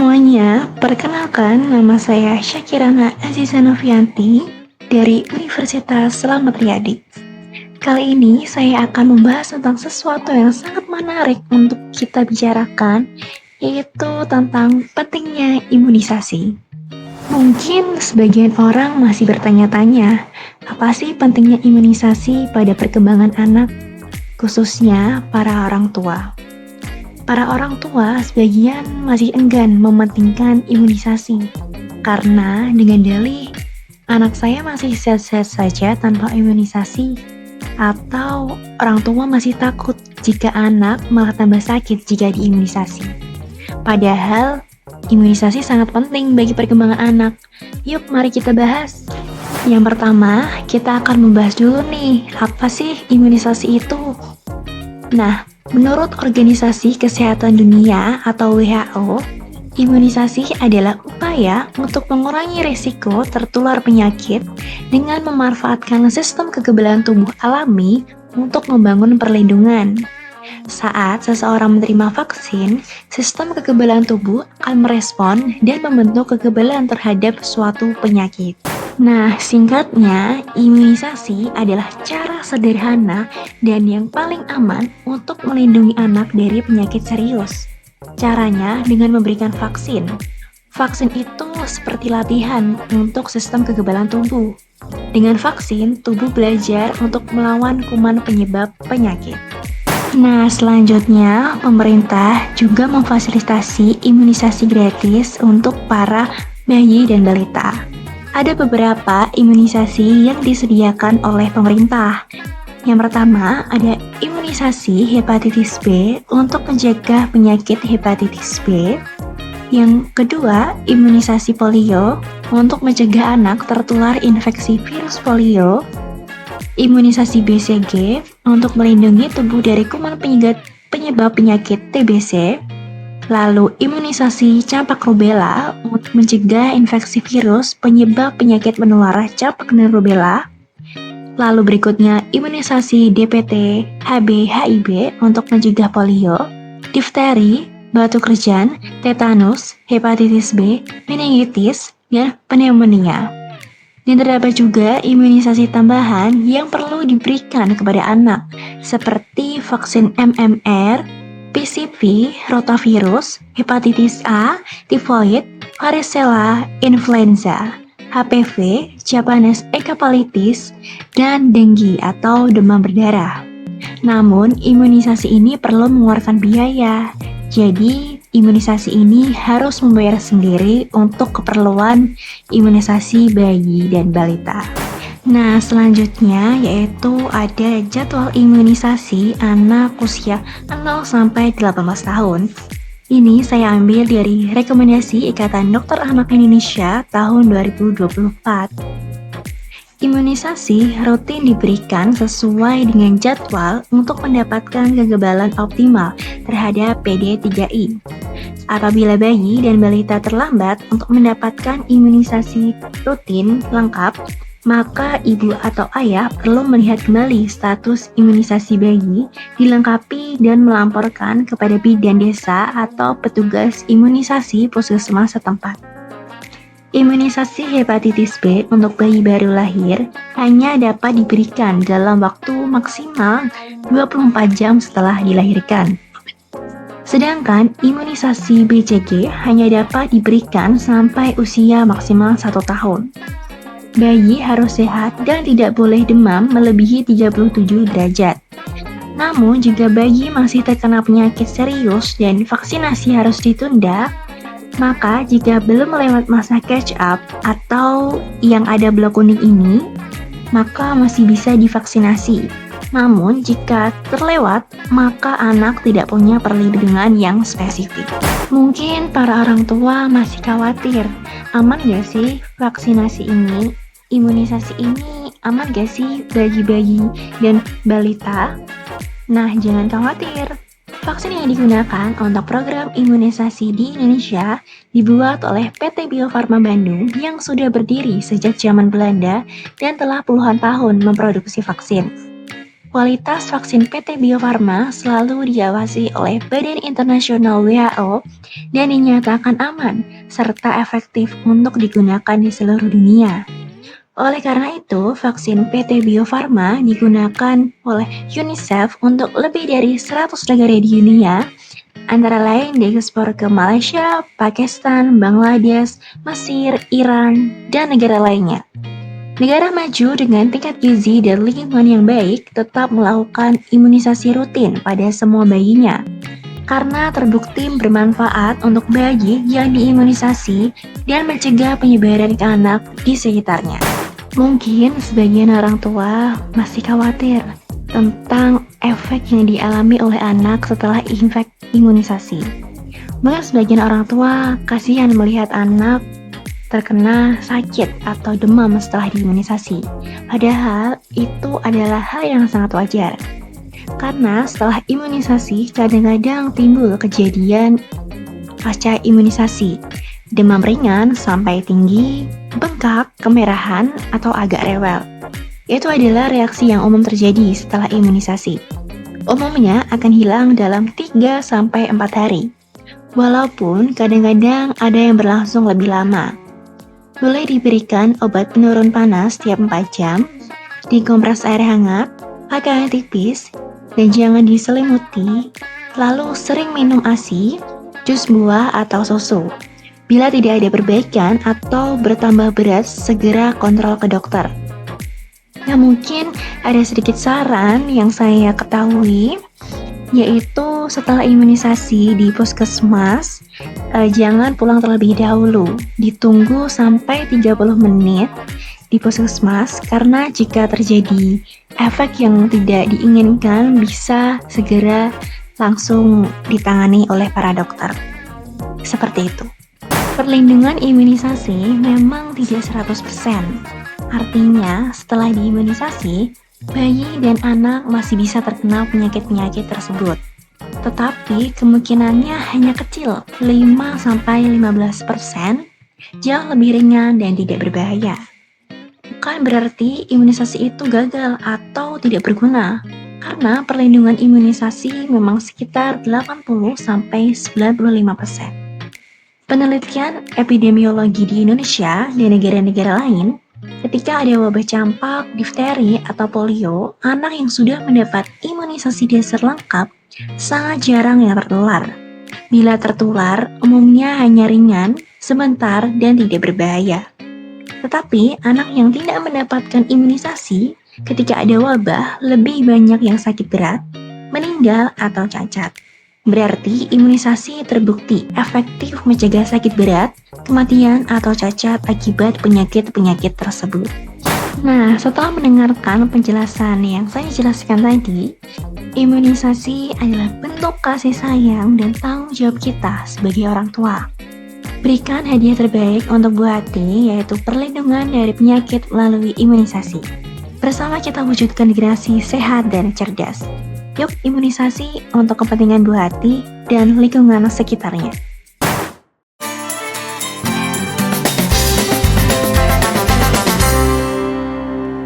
semuanya, perkenalkan nama saya Syakirana Aziza Novianti dari Universitas Selamat Riyadi. Kali ini saya akan membahas tentang sesuatu yang sangat menarik untuk kita bicarakan, yaitu tentang pentingnya imunisasi. Mungkin sebagian orang masih bertanya-tanya, apa sih pentingnya imunisasi pada perkembangan anak, khususnya para orang tua. Para orang tua sebagian masih enggan mementingkan imunisasi karena dengan dalih anak saya masih sehat-sehat saja tanpa imunisasi, atau orang tua masih takut jika anak malah tambah sakit jika diimunisasi. Padahal imunisasi sangat penting bagi perkembangan anak. Yuk mari kita bahas. Yang pertama, kita akan membahas dulu nih, apa sih imunisasi itu? Nah, menurut Organisasi Kesehatan Dunia atau WHO, imunisasi adalah upaya untuk mengurangi risiko tertular penyakit dengan memanfaatkan sistem kekebalan tubuh alami untuk membangun perlindungan. Saat seseorang menerima vaksin, sistem kekebalan tubuh akan merespon dan membentuk kekebalan terhadap suatu penyakit. Nah, singkatnya, imunisasi adalah cara sederhana dan yang paling aman untuk melindungi anak dari penyakit serius. Caranya dengan memberikan vaksin. Vaksin itu seperti latihan untuk sistem kekebalan tubuh. Dengan vaksin, tubuh belajar untuk melawan kuman penyebab penyakit. Nah, selanjutnya, pemerintah juga memfasilitasi imunisasi gratis untuk para bayi dan balita. Ada beberapa imunisasi yang disediakan oleh pemerintah. Yang pertama, ada imunisasi hepatitis B untuk mencegah penyakit hepatitis B. Yang kedua, imunisasi polio untuk mencegah anak tertular infeksi virus polio. Imunisasi BCG untuk melindungi tubuh dari kuman penyebab penyakit TBC. Lalu imunisasi campak rubella untuk mencegah infeksi virus penyebab penyakit menular campak dan rubella. Lalu berikutnya imunisasi DPT HB HIV untuk mencegah polio, difteri, batuk kerjan, tetanus, hepatitis B, meningitis, dan pneumonia. Dan terdapat juga imunisasi tambahan yang perlu diberikan kepada anak, seperti vaksin MMR, PCV, rotavirus, hepatitis A, tifoid, varicella, influenza, HPV, Japanese encephalitis, dan denggi atau demam berdarah. Namun, imunisasi ini perlu mengeluarkan biaya. Jadi, imunisasi ini harus membayar sendiri untuk keperluan imunisasi bayi dan balita. Nah, selanjutnya yaitu ada jadwal imunisasi anak usia 0-18 tahun. Ini saya ambil dari rekomendasi Ikatan Dokter Anak Indonesia tahun 2024. Imunisasi rutin diberikan sesuai dengan jadwal untuk mendapatkan kekebalan optimal terhadap PD3I. Apabila bayi dan balita terlambat untuk mendapatkan imunisasi rutin lengkap, maka ibu atau ayah perlu melihat kembali status imunisasi bayi, dilengkapi dan melamporkan kepada bidan desa atau petugas imunisasi puskesmas setempat. Imunisasi hepatitis B untuk bayi baru lahir hanya dapat diberikan dalam waktu maksimal 24 jam setelah dilahirkan. Sedangkan imunisasi BCG hanya dapat diberikan sampai usia maksimal 1 tahun. Bayi harus sehat dan tidak boleh demam melebihi 37 derajat. Namun, jika bayi masih terkena penyakit serius dan vaksinasi harus ditunda, maka jika belum melewat masa catch up atau yang ada blok kuning ini, maka masih bisa divaksinasi. Namun, jika terlewat, maka anak tidak punya perlindungan yang spesifik. Mungkin para orang tua masih khawatir, aman gak sih vaksinasi ini? Imunisasi ini aman gak sih bagi bayi dan balita? Nah, jangan khawatir. Vaksin yang digunakan untuk program imunisasi di Indonesia dibuat oleh PT Bio Farma Bandung yang sudah berdiri sejak zaman Belanda dan telah puluhan tahun memproduksi vaksin. Kualitas vaksin PT Bio Farma selalu diawasi oleh Badan Internasional WHO dan dinyatakan aman serta efektif untuk digunakan di seluruh dunia. Oleh karena itu, vaksin PT Bio Farma digunakan oleh UNICEF untuk lebih dari 100 negara di dunia, antara lain diekspor ke Malaysia, Pakistan, Bangladesh, Mesir, Iran, dan negara lainnya. Negara maju dengan tingkat gizi dan lingkungan yang baik tetap melakukan imunisasi rutin pada semua bayinya, karena terbukti bermanfaat untuk bayi yang diimunisasi dan mencegah penyebaran ke anak di sekitarnya. Mungkin sebagian orang tua masih khawatir tentang efek yang dialami oleh anak setelah imunisasi. Mungkin sebagian orang tua kasihan melihat anak terkena sakit atau demam setelah diimunisasi. Padahal itu adalah hal yang sangat wajar. Karena setelah imunisasi kadang-kadang timbul kejadian pasca imunisasi. Demam ringan sampai tinggi, bengkak, kemerahan, atau agak rewel. Itu adalah reaksi yang umum terjadi setelah imunisasi. Umumnya akan hilang dalam 3-4 hari. Walaupun kadang-kadang ada yang berlangsung lebih lama. Boleh diberikan obat penurun panas setiap 4 jam, dikompres air hangat, pakaian tipis, dan jangan diselimuti, lalu sering minum ASI, jus buah atau susu. Bila tidak ada perbaikan atau bertambah berat, segera kontrol ke dokter. Nah, mungkin ada sedikit saran yang saya ketahui, yaitu setelah imunisasi di puskesmas, jangan pulang terlebih dahulu, ditunggu sampai 30 menit di puskesmas, karena jika terjadi efek yang tidak diinginkan bisa segera langsung ditangani oleh para dokter. Seperti itu. Perlindungan imunisasi memang tidak 100%. Artinya, setelah diimunisasi, bayi dan anak masih bisa terkena penyakit-penyakit tersebut. Tetapi kemungkinannya hanya kecil, 5-15%, jauh lebih ringan dan tidak berbahaya. Bukan berarti imunisasi itu gagal atau tidak berguna, karena perlindungan imunisasi memang sekitar 80-95%. Penelitian epidemiologi di Indonesia dan negara-negara lain, ketika ada wabah campak, difteri, atau polio, anak yang sudah mendapat imunisasi dasar lengkap sangat jarang yang tertular. Bila tertular, umumnya hanya ringan, sebentar, dan tidak berbahaya. Tetapi, anak yang tidak mendapatkan imunisasi, ketika ada wabah, lebih banyak yang sakit berat, meninggal, atau cacat. Berarti imunisasi terbukti efektif mencegah sakit berat, kematian, atau cacat akibat penyakit-penyakit tersebut. Nah, setelah mendengarkan penjelasan yang saya jelaskan tadi, imunisasi adalah bentuk kasih sayang dan tanggung jawab kita sebagai orang tua. Berikan hadiah terbaik untuk Bu Hati, yaitu perlindungan dari penyakit melalui imunisasi. Bersama kita wujudkan generasi sehat dan cerdas. Yuk imunisasi untuk kepentingan Bu Hati dan lingkungan sekitarnya.